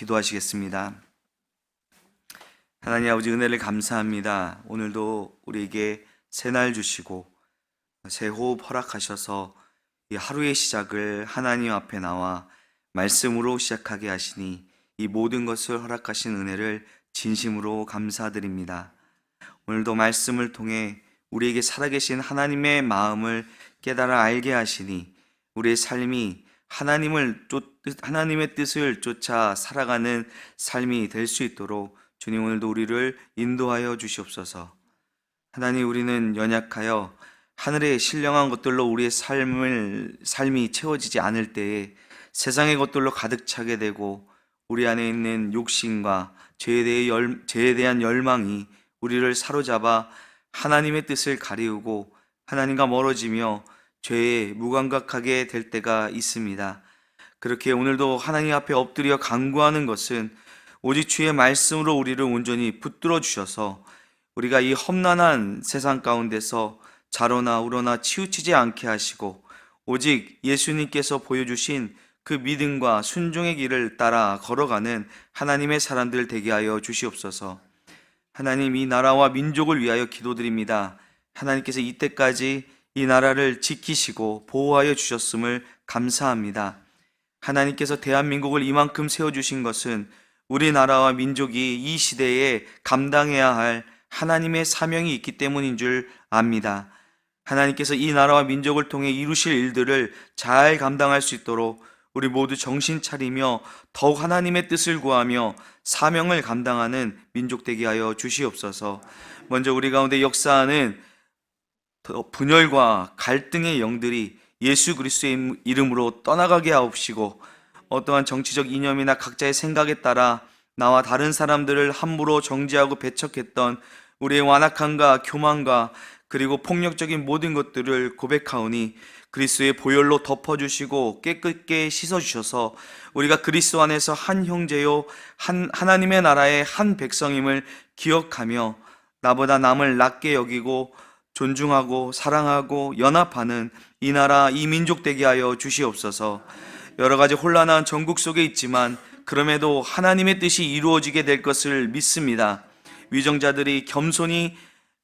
기도하시겠습니다. 하나님 아버지, 은혜를 감사합니다. 오늘도 우리에게 새날 주시고 새 호흡 허락하셔서 이 하루의 시작을 하나님 앞에 나와 말씀으로 시작하게 하시니 이 모든 것을 허락하신 은혜를 진심으로 감사드립니다. 오늘도 말씀을 통해 우리에게 살아계신 하나님의 마음을 깨달아 알게 하시니 우리의 삶이 하나님의 뜻을 쫓아 살아가는 삶이 될 수 있도록 주님, 오늘도 우리를 인도하여 주시옵소서. 하나님, 우리는 연약하여 하늘의 신령한 것들로 우리의 삶이 채워지지 않을 때에 세상의 것들로 가득 차게 되고 우리 안에 있는 욕심과 죄에 대한 열망이 우리를 사로잡아 하나님의 뜻을 가리우고 하나님과 멀어지며 죄에 무감각하게 될 때가 있습니다. 그렇게 오늘도 하나님 앞에 엎드려 간구하는 것은 오직 주의 말씀으로 우리를 온전히 붙들어 주셔서 우리가 이 험난한 세상 가운데서 자로나 우러나 치우치지 않게 하시고 오직 예수님께서 보여주신 그 믿음과 순종의 길을 따라 걸어가는 하나님의 사람들 되게 하여 주시옵소서. 하나님, 이 나라와 민족을 위하여 기도드립니다. 하나님께서 이때까지 이 나라를 지키시고 보호하여 주셨음을 감사합니다. 하나님께서 대한민국을 이만큼 세워주신 것은 우리나라와 민족이 이 시대에 감당해야 할 하나님의 사명이 있기 때문인 줄 압니다. 하나님께서 이 나라와 민족을 통해 이루실 일들을 잘 감당할 수 있도록 우리 모두 정신 차리며 더욱 하나님의 뜻을 구하며 사명을 감당하는 민족 되게 하여 주시옵소서. 먼저 우리 가운데 역사하는 분열과 갈등의 영들이 예수 그리스도의 이름으로 떠나가게 하옵시고 어떠한 정치적 이념이나 각자의 생각에 따라 나와 다른 사람들을 함부로 정죄하고 배척했던 우리의 완악함과 교만과 그리고 폭력적인 모든 것들을 고백하오니 그리스도의 보혈로 덮어주시고 깨끗게 씻어주셔서 우리가 그리스도 안에서 한 형제요 하나님의 나라의 한 백성임을 기억하며 나보다 남을 낮게 여기고 존중하고 사랑하고 연합하는 이 나라 이 민족 되게 하여 주시옵소서. 여러 가지 혼란한 전국 속에 있지만 그럼에도 하나님의 뜻이 이루어지게 될 것을 믿습니다. 위정자들이 겸손히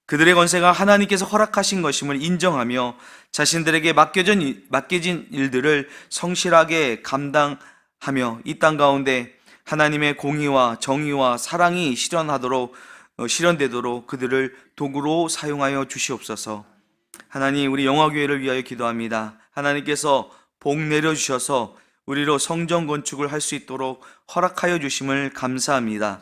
그들의 권세가 하나님께서 허락하신 것임을 인정하며 자신들에게 맡겨진 일들을 성실하게 감당하며 이 땅 가운데 하나님의 공의와 정의와 사랑이 실현되도록 그들을 도구로 사용하여 주시옵소서. 하나님, 우리 영화교회를 위하여 기도합니다. 하나님께서 복 내려주셔서 우리로 성전 건축을 할 수 있도록 허락하여 주심을 감사합니다.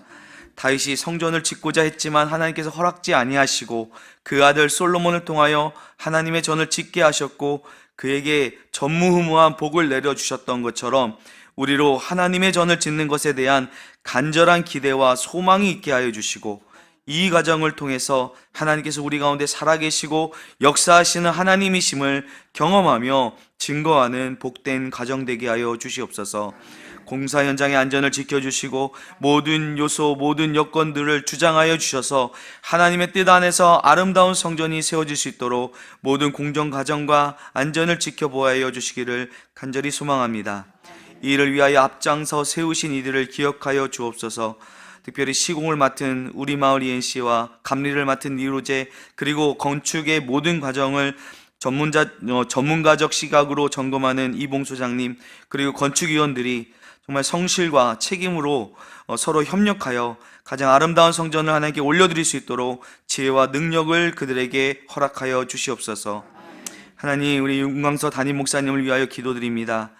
다윗이 성전을 짓고자 했지만 하나님께서 허락지 아니하시고 그 아들 솔로몬을 통하여 하나님의 전을 짓게 하셨고 그에게 전무후무한 복을 내려주셨던 것처럼 우리로 하나님의 전을 짓는 것에 대한 간절한 기대와 소망이 있게 하여 주시고 이 과정을 통해서 하나님께서 우리 가운데 살아계시고 역사하시는 하나님이심을 경험하며 증거하는 복된 가정 되게 하여 주시옵소서. 공사 현장의 안전을 지켜주시고 모든 요소, 모든 여건들을 주장하여 주셔서 하나님의 뜻 안에서 아름다운 성전이 세워질 수 있도록 모든 공정 과정과 안전을 지켜보아여 주시기를 간절히 소망합니다. 이 일을 위하여 앞장서 세우신 이들을 기억하여 주옵소서. 특별히 시공을 맡은 우리마을 ENC와 감리를 맡은 니로제 그리고 건축의 모든 과정을 전문가적 시각으로 점검하는 이봉 소장님 그리고 건축위원들이 정말 성실과 책임으로 서로 협력하여 가장 아름다운 성전을 하나님께 올려드릴 수 있도록 지혜와 능력을 그들에게 허락하여 주시옵소서. 하나님, 우리 윤광서 담임 목사님을 위하여 기도드립니다.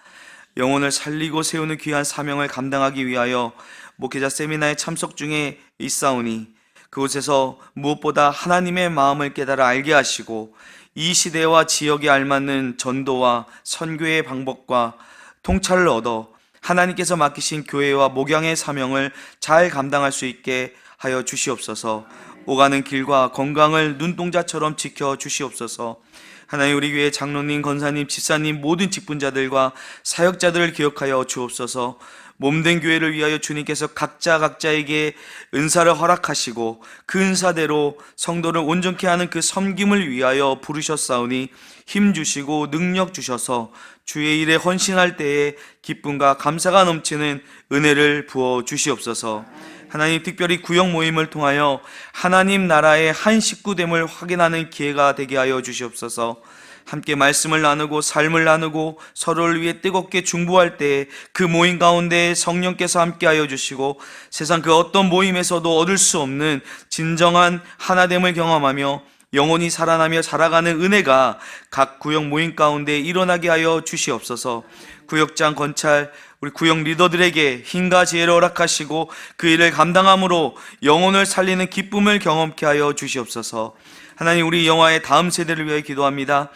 영혼을 살리고 세우는 귀한 사명을 감당하기 위하여 목회자 세미나에 참석 중에 있사오니 그곳에서 무엇보다 하나님의 마음을 깨달아 알게 하시고 이 시대와 지역에 알맞는 전도와 선교의 방법과 통찰을 얻어 하나님께서 맡기신 교회와 목양의 사명을 잘 감당할 수 있게 하여 주시옵소서. 오가는 길과 건강을 눈동자처럼 지켜 주시옵소서. 하나님, 우리 교회 장로님, 권사님, 집사님, 모든 직분자들과 사역자들을 기억하여 주옵소서. 몸된 교회를 위하여 주님께서 각자에게 은사를 허락하시고 그 은사대로 성도를 온전케 하는 그 섬김을 위하여 부르셨사오니 힘 주시고 능력 주셔서 주의 일에 헌신할 때에 기쁨과 감사가 넘치는 은혜를 부어 주시옵소서. 하나님, 특별히 구역 모임을 통하여 하나님 나라의 한 식구됨을 확인하는 기회가 되게 하여 주시옵소서. 함께 말씀을 나누고 삶을 나누고 서로를 위해 뜨겁게 중보할 때에 그 모임 가운데 성령께서 함께하여 주시고 세상 그 어떤 모임에서도 얻을 수 없는 진정한 하나됨을 경험하며 영혼이 살아나며 자라가는 은혜가 각 구역 모임 가운데 일어나게 하여 주시옵소서. 구역장, 권찰, 우리 구역 리더들에게 힘과 지혜를 허락하시고 그 일을 감당함으로 영혼을 살리는 기쁨을 경험케 하여 주시옵소서. 하나님, 우리 영화의 다음 세대를 위해 기도합니다.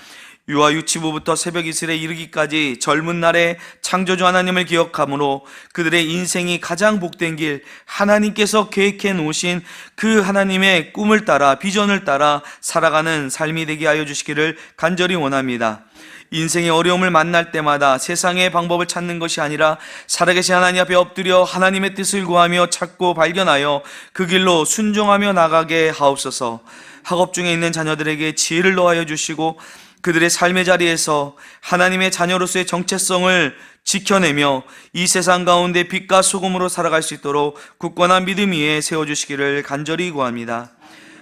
유아 유치부부터 새벽 이슬에 이르기까지 젊은 날에 창조주 하나님을 기억함으로 그들의 인생이 가장 복된 길, 하나님께서 계획해 놓으신 그 하나님의 꿈을 따라 비전을 따라 살아가는 삶이 되게 하여 주시기를 간절히 원합니다. 인생의 어려움을 만날 때마다 세상의 방법을 찾는 것이 아니라 살아계신 하나님 앞에 엎드려 하나님의 뜻을 구하며 찾고 발견하여 그 길로 순종하며 나가게 하옵소서. 학업 중에 있는 자녀들에게 지혜를 더하여 주시고 그들의 삶의 자리에서 하나님의 자녀로서의 정체성을 지켜내며 이 세상 가운데 빛과 소금으로 살아갈 수 있도록 굳건한 믿음 위에 세워주시기를 간절히 구합니다.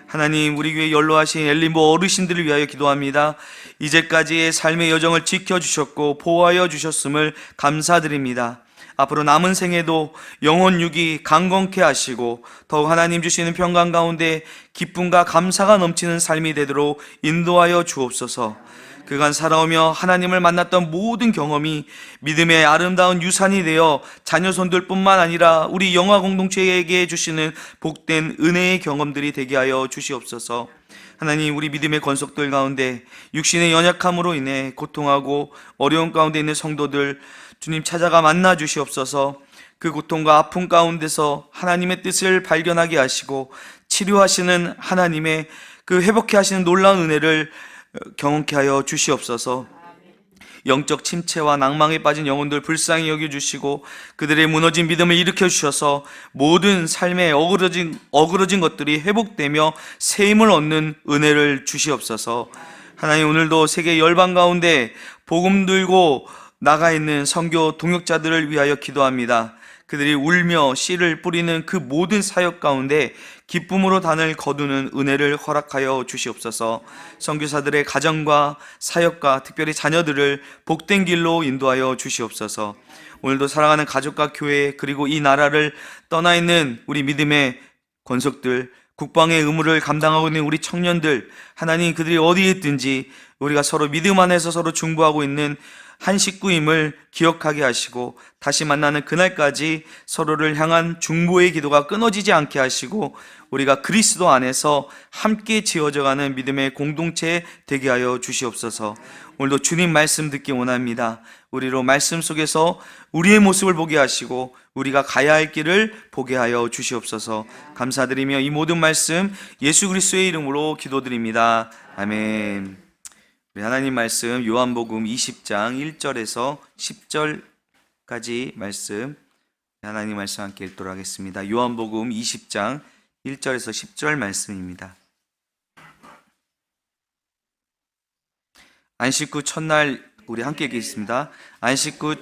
하나님, 우리 교회 연로하신 엘리모 어르신들을 위하여 기도합니다. 이제까지의 삶의 여정을 지켜주셨고 보호하여 주셨음을 감사드립니다. 앞으로 남은 생에도 영혼 육이 강건케 하시고 더욱 하나님 주시는 평강 가운데 기쁨과 감사가 넘치는 삶이 되도록 인도하여 주옵소서. 그간 살아오며 하나님을 만났던 모든 경험이 믿음의 아름다운 유산이 되어 자녀손들뿐만 아니라 우리 영화 공동체에게 주시는 복된 은혜의 경험들이 되게 하여 주시옵소서. 하나님, 우리 믿음의 권속들 가운데 육신의 연약함으로 인해 고통하고 어려운 가운데 있는 성도들 주님 찾아가 만나 주시옵소서. 그 고통과 아픔 가운데서 하나님의 뜻을 발견하게 하시고 치료하시는 하나님의 그 회복케 하시는 놀라운 은혜를 경험케 하여 주시옵소서. 영적 침체와 낭망에 빠진 영혼들 불쌍히 여겨주시고 그들의 무너진 믿음을 일으켜 주셔서 모든 삶에 어그러진 것들이 회복되며 새 힘을 얻는 은혜를 주시옵소서. 하나님, 오늘도 세계 열방 가운데 복음 들고 나가 있는 선교 동역자들을 위하여 기도합니다. 그들이 울며 씨를 뿌리는 그 모든 사역 가운데 기쁨으로 단을 거두는 은혜를 허락하여 주시옵소서. 선교사들의 가정과 사역과 특별히 자녀들을 복된 길로 인도하여 주시옵소서. 오늘도 사랑하는 가족과 교회 그리고 이 나라를 떠나 있는 우리 믿음의 권속들, 국방의 의무를 감당하고 있는 우리 청년들, 하나님, 그들이 어디에 있든지 우리가 서로 믿음 안에서 서로 중보하고 있는 한 식구임을 기억하게 하시고 다시 만나는 그날까지 서로를 향한 중보의 기도가 끊어지지 않게 하시고 우리가 그리스도 안에서 함께 지어져가는 믿음의 공동체 되게 하여 주시옵소서. 오늘도 주님 말씀 듣기 원합니다. 우리로 말씀 속에서 우리의 모습을 보게 하시고 우리가 가야 할 길을 보게 하여 주시옵소서. 감사드리며 이 모든 말씀 예수 그리스도의 이름으로 기도드립니다. 아멘. 우리 하나님 말씀 요한복음 20장 1절에서 10절까지 말씀, 하나님 말씀 함께 읽도록 하겠습니다. 요한복음 20장 1절에서 10절 말씀입니다. 안식 후 첫날 우리 함께 읽겠습니다. 안식 후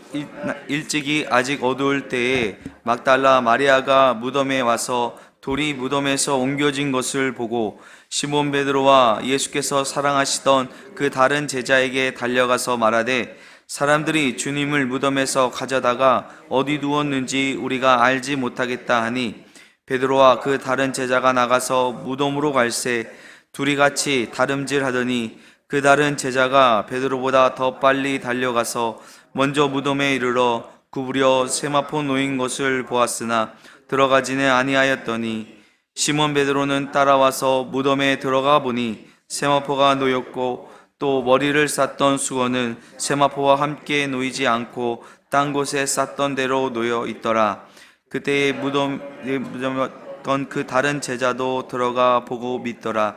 일찍이 아직 어두울 때에 막달라 마리아가 무덤에 와서 돌이 무덤에서 옮겨진 것을 보고 시몬 베드로와 예수께서 사랑하시던 그 다른 제자에게 달려가서 말하되 사람들이 주님을 무덤에서 가져다가 어디 두었는지 우리가 알지 못하겠다 하니 베드로와 그 다른 제자가 나가서 무덤으로 갈새 둘이 같이 다름질하더니 그 다른 제자가 베드로보다 더 빨리 달려가서 먼저 무덤에 이르러 구부려 세마포 놓인 것을 보았으나 들어가지는 아니하였더니 시몬 베드로는 따라와서 무덤에 들어가 보니 세마포가 놓였고 또 머리를 쌌던 수건은 세마포와 함께 놓이지 않고 딴 곳에 쌌던 대로 놓여 있더라. 그때에 무덤던 그 다른 제자도 들어가 보고 믿더라.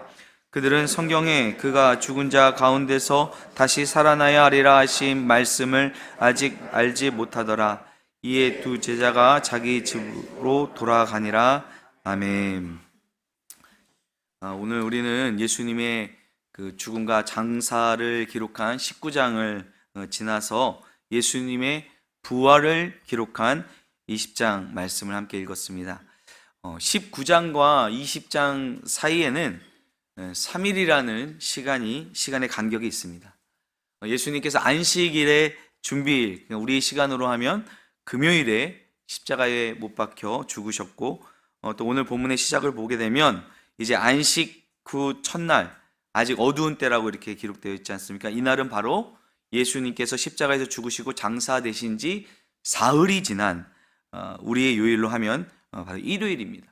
그들은 성경에 그가 죽은 자 가운데서 다시 살아나야 하리라 하신 말씀을 아직 알지 못하더라. 이에 두 제자가 자기 집으로 돌아가니라. 아멘. 오늘 우리는 예수님의 그 죽음과 장사를 기록한 19장을 지나서 예수님의 부활을 기록한 20장 말씀을 함께 읽었습니다. 19장과 20장 사이에는 3일이라는 시간의 간격이 있습니다. 예수님께서 안식일의 준비일, 우리 시간으로 하면 금요일에 십자가에 못 박혀 죽으셨고, 또 오늘 본문의 시작을 보게 되면 이제 안식 후 첫날, 아직 어두운 때라고 이렇게 기록되어 있지 않습니까? 이날은 바로 예수님께서 십자가에서 죽으시고 장사되신 지 사흘이 지난 우리의 요일로 하면 바로 일요일입니다.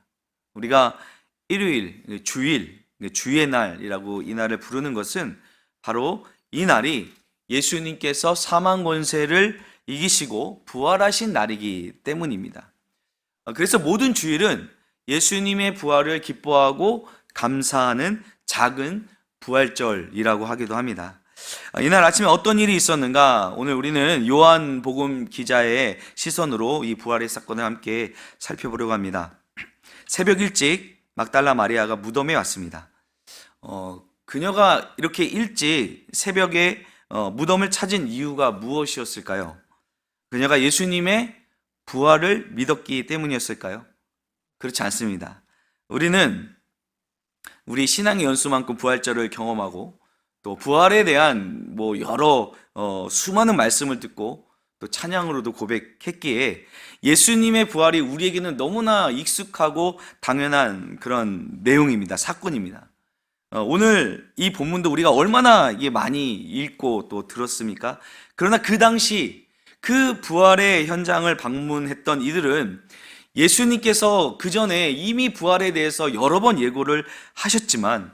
우리가 일요일, 주일, 주의 날이라고 이 날을 부르는 것은 바로 이 날이 예수님께서 사망 권세를 이기시고 부활하신 날이기 때문입니다. 그래서 모든 주일은 예수님의 부활을 기뻐하고 감사하는 작은 부활절이라고 하기도 합니다. 이날 아침에 어떤 일이 있었는가? 오늘 우리는 요한복음 기자의 시선으로 이 부활의 사건을 함께 살펴보려고 합니다. 새벽 일찍 막달라 마리아가 무덤에 왔습니다. 그녀가 이렇게 일찍 새벽에 무덤을 찾은 이유가 무엇이었을까요? 그녀가 예수님의 부활을 믿었기 때문이었을까요? 그렇지 않습니다. 우리는 우리 신앙의 연수만큼 부활절을 경험하고 또 부활에 대한 여러 수많은 말씀을 듣고 또 찬양으로도 고백했기에 예수님의 부활이 우리에게는 너무나 익숙하고 당연한 그런 내용입니다. 사건입니다. 오늘 이 본문도 우리가 얼마나 이게 많이 읽고 또 들었습니까? 그러나 그 당시 그 부활의 현장을 방문했던 이들은 예수님께서 그 전에 이미 부활에 대해서 여러 번 예고를 하셨지만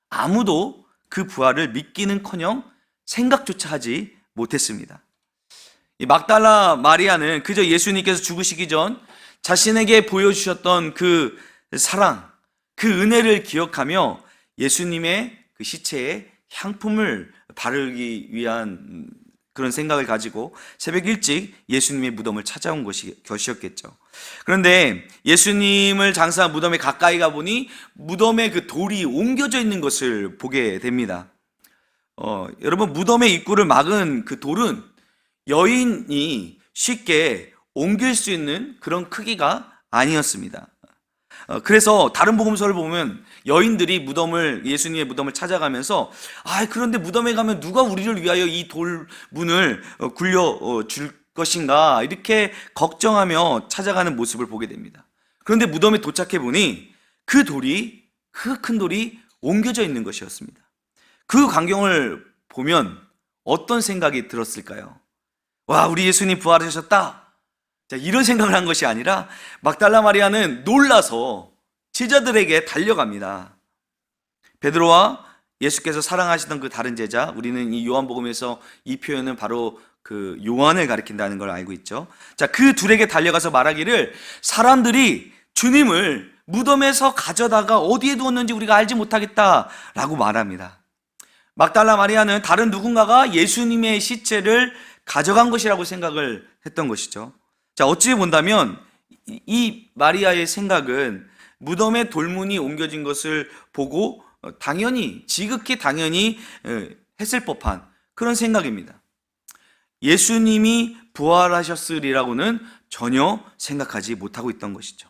아무도 그 부활을 믿기는커녕 생각조차 하지 못했습니다. 이 막달라 마리아는 그저 예수님께서 죽으시기 전 자신에게 보여주셨던 그 사랑, 그 은혜를 기억하며 예수님의 그 시체에 향품을 바르기 위한 그런 생각을 가지고 새벽 일찍 예수님의 무덤을 찾아온 것이었겠죠. 그런데 예수님을 장사한 무덤에 가까이 가보니 무덤에 그 돌이 옮겨져 있는 것을 보게 됩니다. 여러분, 무덤의 입구를 막은 그 돌은 여인이 쉽게 옮길 수 있는 그런 크기가 아니었습니다. 그래서 다른 복음서를 보면 여인들이 예수님의 무덤을 찾아가면서 그런데 무덤에 가면 누가 우리를 위하여 이 돌문을 굴려줄 것인가 이렇게 걱정하며 찾아가는 모습을 보게 됩니다. 그런데 무덤에 도착해 보니 그 큰 돌이 옮겨져 있는 것이었습니다. 그 광경을 보면 어떤 생각이 들었을까요? 와, 우리 예수님 부활하셨다. 자, 이런 생각을 한 것이 아니라 막달라 마리아는 놀라서 제자들에게 달려갑니다. 베드로와 예수께서 사랑하시던 그 다른 제자, 우리는 이 요한복음에서 이 표현은 바로 그 요한을 가리킨다는 걸 알고 있죠. 자, 그 둘에게 달려가서 말하기를 사람들이 주님을 무덤에서 가져다가 어디에 두었는지 우리가 알지 못하겠다라고 말합니다. 막달라 마리아는 다른 누군가가 예수님의 시체를 가져간 것이라고 생각을 했던 것이죠. 자, 어찌 본다면 이 마리아의 생각은 무덤에 돌문이 옮겨진 것을 보고 지극히 당연히 했을 법한 그런 생각입니다. 예수님이 부활하셨으리라고는 전혀 생각하지 못하고 있던 것이죠.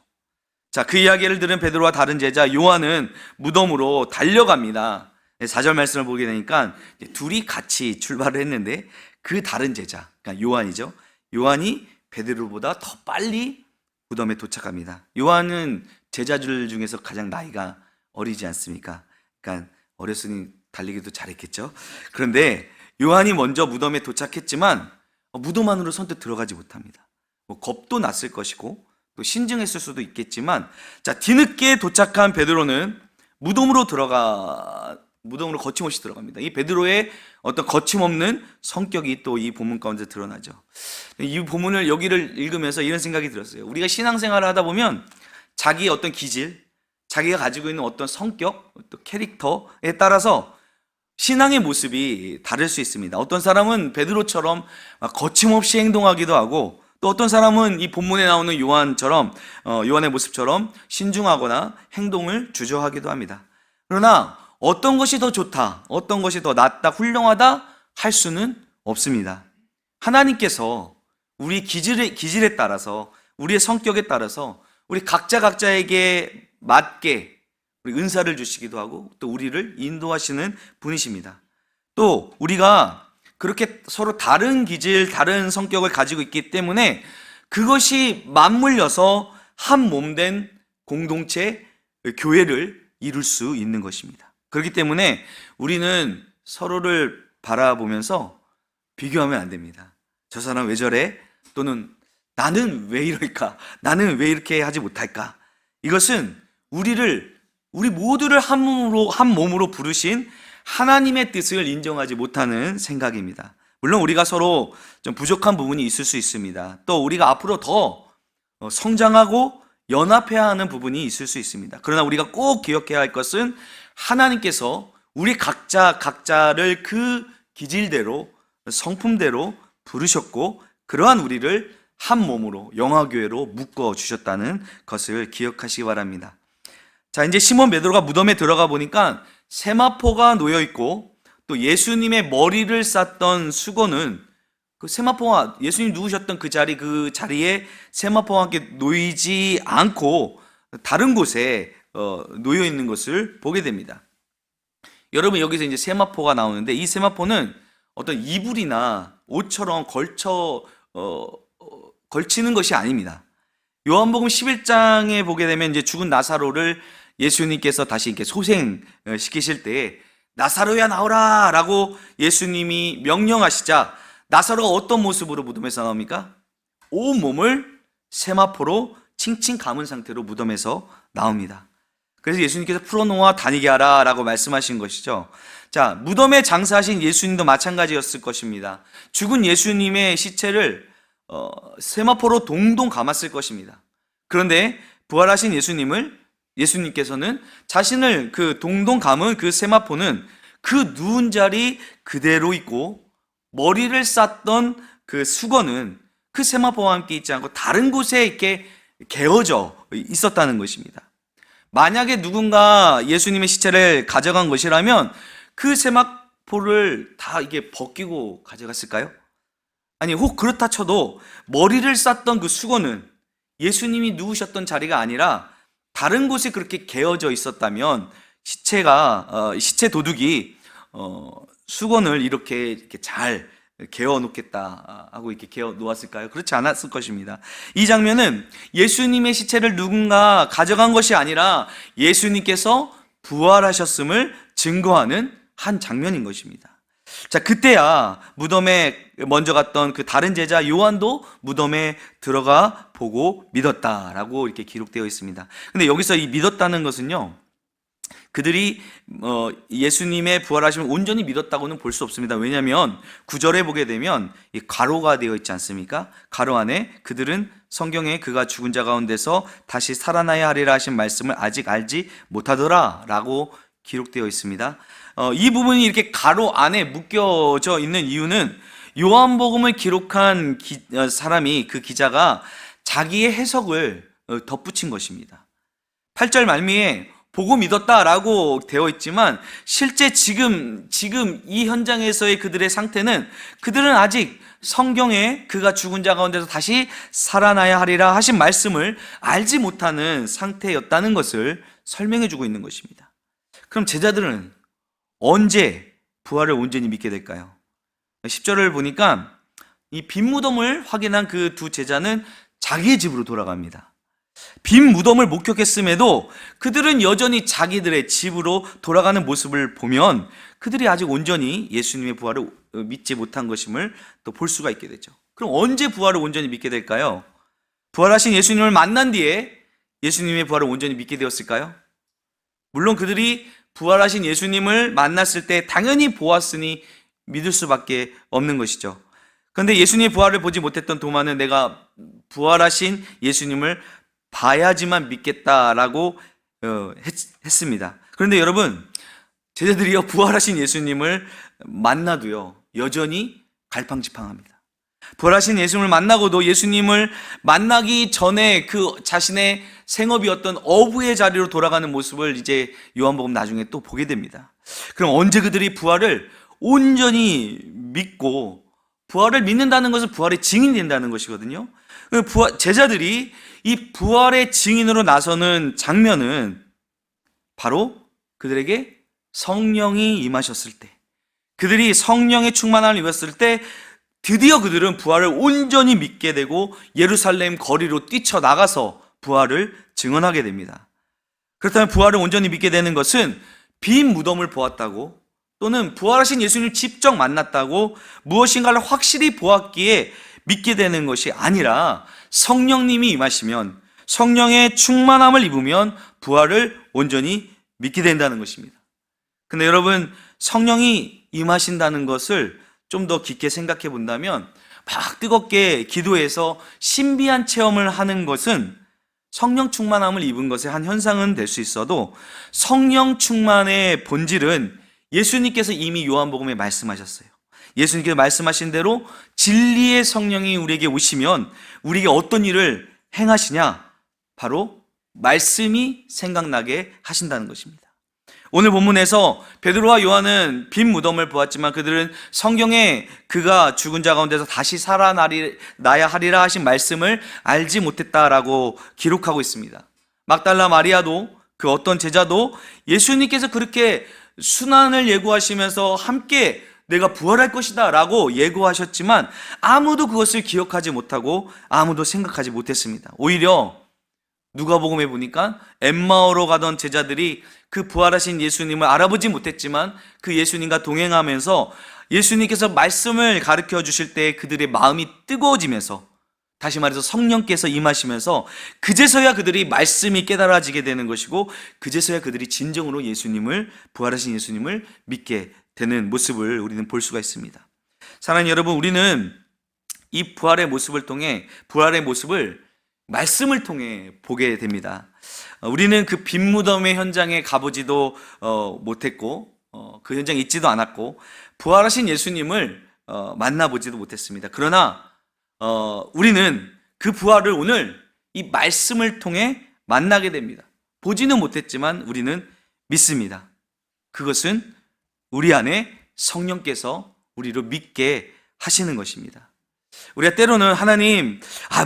자, 그 이야기를 들은 베드로와 다른 제자 요한은 무덤으로 달려갑니다. 4절 말씀을 보게 되니까 둘이 같이 출발을 했는데 그 다른 제자, 그러니까 요한이죠. 요한이 베드로보다 더 빨리 무덤에 도착합니다. 요한은 제자들 중에서 가장 나이가 어리지 않습니까? 그러니까 어렸으니 달리기도 잘했겠죠. 그런데 요한이 먼저 무덤에 도착했지만 무덤 안으로 선뜻 들어가지 못합니다. 겁도 났을 것이고 또 신증했을 수도 있겠지만, 자, 뒤늦게 도착한 베드로는 무덤으로 거침없이 들어갑니다. 이 베드로의 어떤 거침없는 성격이 또 이 본문 가운데 드러나죠. 이 본문을 여기를 읽으면서 이런 생각이 들었어요. 우리가 신앙생활을 하다 보면 자기의 어떤 기질, 자기가 가지고 있는 어떤 성격, 또 캐릭터에 따라서 신앙의 모습이 다를 수 있습니다. 어떤 사람은 베드로처럼 막 거침없이 행동하기도 하고, 또 어떤 사람은 이 본문에 나오는 요한처럼 요한의 모습처럼 신중하거나 행동을 주저하기도 합니다. 그러나 어떤 것이 더 좋다, 어떤 것이 더 낫다, 훌륭하다 할 수는 없습니다. 하나님께서 우리 기질에 따라서, 우리의 성격에 따라서 우리 각자에게 맞게 우리 은사를 주시기도 하고, 또 우리를 인도하시는 분이십니다. 또 우리가 그렇게 서로 다른 기질, 다른 성격을 가지고 있기 때문에 그것이 맞물려서 한 몸 된 공동체, 교회를 이룰 수 있는 것입니다. 그렇기 때문에 우리는 서로를 바라보면서 비교하면 안 됩니다. 저 사람 왜 저래? 또는 나는 왜 이럴까? 나는 왜 이렇게 하지 못할까? 이것은 우리 모두를 한 몸으로 부르신 하나님의 뜻을 인정하지 못하는 생각입니다. 물론 우리가 서로 좀 부족한 부분이 있을 수 있습니다. 또 우리가 앞으로 더 성장하고 연합해야 하는 부분이 있을 수 있습니다. 그러나 우리가 꼭 기억해야 할 것은 하나님께서 우리 각자를 그 기질대로, 성품대로 부르셨고, 그러한 우리를 한 몸으로, 영화교회로 묶어 주셨다는 것을 기억하시기 바랍니다. 자, 이제 시몬 베드로가 무덤에 들어가 보니까 세마포가 놓여 있고, 또 예수님의 머리를 쌌던 수건은 그 세마포와 예수님 누우셨던 그 자리에 세마포와 함께 놓이지 않고 다른 곳에 놓여 있는 것을 보게 됩니다. 여러분, 여기서 이제 세마포가 나오는데, 이 세마포는 어떤 이불이나 옷처럼 걸치는 것이 아닙니다. 요한복음 11장에 보게 되면 이제 죽은 나사로를 예수님께서 다시 이렇게 소생시키실 때에 나사로야 나오라 라고 예수님이 명령하시자 나사로가 어떤 모습으로 무덤에서 나옵니까? 온몸을 세마포로 칭칭 감은 상태로 무덤에서 나옵니다. 그래서 예수님께서 풀어놓아 다니게 하라 라고 말씀하신 것이죠. 자, 무덤에 장사하신 예수님도 마찬가지였을 것입니다. 죽은 예수님의 시체를 세마포로 동동 감았을 것입니다. 그런데 부활하신 예수님께서는 자신을 그 동동 감은 그 세마포는 그 누운 자리 그대로 있고, 머리를 쌌던 그 수건은 그 세마포와 함께 있지 않고 다른 곳에 이렇게 개어져 있었다는 것입니다. 만약에 누군가 예수님의 시체를 가져간 것이라면 그 세마포를 다 이게 벗기고 가져갔을까요? 아니, 혹 그렇다 쳐도 머리를 쌌던 그 수건은 예수님이 누우셨던 자리가 아니라 다른 곳에 그렇게 개어져 있었다면 시체 도둑이 수건을 이렇게 잘 개어 놓겠다 하고 이렇게 개어 놓았을까요? 그렇지 않았을 것입니다. 이 장면은 예수님의 시체를 누군가 가져간 것이 아니라 예수님께서 부활하셨음을 증거하는 한 장면인 것입니다. 자, 그때야 무덤에 먼저 갔던 그 다른 제자 요한도 무덤에 들어가 보고 믿었다라고 이렇게 기록되어 있습니다. 근데 여기서 이 믿었다는 것은요, 그들이 예수님의 부활하심을 온전히 믿었다고는 볼 수 없습니다. 왜냐하면 9절에 보게 되면 이 가로가 되어 있지 않습니까? 가로 안에 그들은 성경에 그가 죽은 자 가운데서 다시 살아나야 하리라 하신 말씀을 아직 알지 못하더라 라고 기록되어 있습니다. 이 부분이 이렇게 가로 안에 묶여져 있는 이유는 요한복음을 기록한 사람이, 그 기자가 자기의 해석을 덧붙인 것입니다. 8절 말미에 보고 믿었다라고 되어 있지만 실제 지금 이 현장에서의 그들의 상태는, 그들은 아직 성경에 그가 죽은 자 가운데서 다시 살아나야 하리라 하신 말씀을 알지 못하는 상태였다는 것을 설명해 주고 있는 것입니다. 그럼 제자들은 언제 부활을 온전히 믿게 될까요? 10절을 보니까 이 빈 무덤을 확인한 그 두 제자는 자기의 집으로 돌아갑니다. 빈 무덤을 목격했음에도 그들은 여전히 자기들의 집으로 돌아가는 모습을 보면 그들이 아직 온전히 예수님의 부활을 믿지 못한 것임을 또 볼 수가 있게 되죠. 그럼 언제 부활을 온전히 믿게 될까요? 부활하신 예수님을 만난 뒤에 예수님의 부활을 온전히 믿게 되었을까요? 물론 그들이 부활하신 예수님을 만났을 때 당연히 보았으니 믿을 수밖에 없는 것이죠. 그런데 예수님의 부활을 보지 못했던 도마는 내가 부활하신 예수님을 봐야지만 믿겠다라고 했습니다. 그런데 여러분, 제자들이요, 부활하신 예수님을 만나도요, 여전히 갈팡지팡합니다. 부활하신 예수님을 만나고도 예수님을 만나기 전에 그 자신의 생업이었던 어부의 자리로 돌아가는 모습을 이제 요한복음 나중에 또 보게 됩니다. 그럼 언제 그들이 부활을 온전히 믿고, 부활을 믿는다는 것은 부활의 증인이 된다는 것이거든요. 제자들이 이 부활의 증인으로 나서는 장면은 바로 그들에게 성령이 임하셨을 때, 그들이 성령의 충만함을 입었을 때 드디어 그들은 부활을 온전히 믿게 되고 예루살렘 거리로 뛰쳐나가서 부활을 증언하게 됩니다. 그렇다면 부활을 온전히 믿게 되는 것은 빈 무덤을 보았다고, 또는 부활하신 예수님을 직접 만났다고 무엇인가를 확실히 보았기에 믿게 되는 것이 아니라 성령님이 임하시면, 성령의 충만함을 입으면 부활을 온전히 믿게 된다는 것입니다. 근데 여러분, 성령이 임하신다는 것을 좀 더 깊게 생각해 본다면, 막 뜨겁게 기도해서 신비한 체험을 하는 것은 성령 충만함을 입은 것의 한 현상은 될 수 있어도, 성령 충만의 본질은 예수님께서 이미 요한복음에 말씀하셨어요. 예수님께서 말씀하신 대로 진리의 성령이 우리에게 오시면 우리에게 어떤 일을 행하시냐? 바로 말씀이 생각나게 하신다는 것입니다. 오늘 본문에서 베드로와 요한은 빈 무덤을 보았지만 그들은 성경에 그가 죽은 자 가운데서 다시 살아나야 하리라 하신 말씀을 알지 못했다라고 기록하고 있습니다. 막달라 마리아도, 그 어떤 제자도 예수님께서 그렇게 순환을 예고하시면서 함께 내가 부활할 것이다 라고 예고하셨지만 아무도 그것을 기억하지 못하고 아무도 생각하지 못했습니다. 오히려 누가복음에 보니까 엠마오로 가던 제자들이 그 부활하신 예수님을 알아보지 못했지만 그 예수님과 동행하면서 예수님께서 말씀을 가르쳐 주실 때 그들의 마음이 뜨거워지면서, 다시 말해서 성령께서 임하시면서 그제서야 그들이 말씀이 깨달아지게 되는 것이고, 그제서야 그들이 진정으로 예수님을, 부활하신 예수님을 믿게 되는 모습을 우리는 볼 수가 있습니다. 사랑하는 여러분, 우리는 이 부활의 모습을 통해, 부활의 모습을 말씀을 통해 보게 됩니다. 우리는 그 빈 무덤의 현장에 가보지도 못했고, 그 현장에 있지도 않았고, 부활하신 예수님을 만나보지도 못했습니다. 그러나 우리는 그 부활을 오늘 이 말씀을 통해 만나게 됩니다. 보지는 못했지만 우리는 믿습니다. 그것은 우리 안에 성령께서 우리를 믿게 하시는 것입니다. 우리가 때로는 하나님,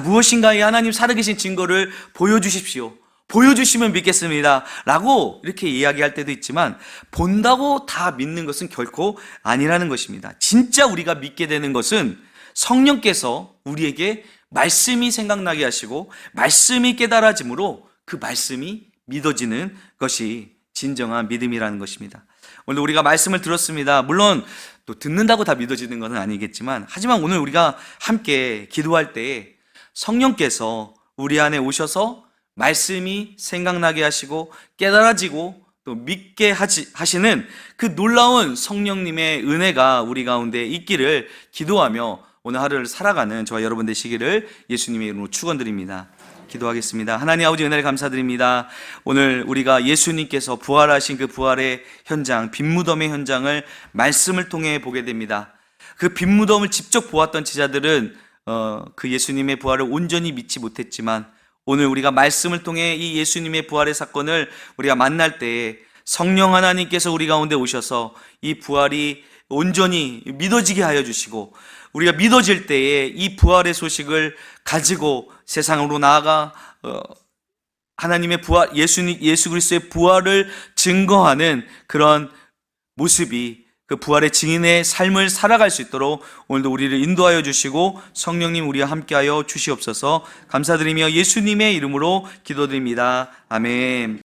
무엇인가 이 하나님 살아계신 증거를 보여주십시오, 보여주시면 믿겠습니다 라고 이렇게 이야기할 때도 있지만, 본다고 다 믿는 것은 결코 아니라는 것입니다. 진짜 우리가 믿게 되는 것은 성령께서 우리에게 말씀이 생각나게 하시고 말씀이 깨달아짐으로 그 말씀이 믿어지는 것이 진정한 믿음이라는 것입니다. 오늘 우리가 말씀을 들었습니다. 물론 또 듣는다고 다 믿어지는 것은 아니겠지만, 하지만 오늘 우리가 함께 기도할 때 성령께서 우리 안에 오셔서 말씀이 생각나게 하시고 깨달아지고 또 믿게 하시는 그 놀라운 성령님의 은혜가 우리 가운데 있기를 기도하며 오늘 하루를 살아가는 저와 여러분 되시기를 예수님의 이름으로 축원드립니다. 기도하겠습니다. 하나님 아버지, 은혜를 감사드립니다. 오늘 우리가 예수님께서 부활하신 그 부활의 현장, 빈 무덤의 현장을 말씀을 통해 보게 됩니다. 그 빈 무덤을 직접 보았던 제자들은 그 예수님의 부활을 온전히 믿지 못했지만, 오늘 우리가 말씀을 통해 이 예수님의 부활의 사건을 우리가 만날 때에 성령 하나님께서 우리 가운데 오셔서 이 부활이 온전히 믿어지게 하여 주시고, 우리가 믿어질 때에 이 부활의 소식을 가지고 세상으로 나아가 하나님의 부활, 예수 그리스도의 부활을 증거하는 그런 모습이, 그 부활의 증인의 삶을 살아갈 수 있도록 오늘도 우리를 인도하여 주시고 성령님 우리와 함께하여 주시옵소서. 감사드리며 예수님의 이름으로 기도드립니다. 아멘.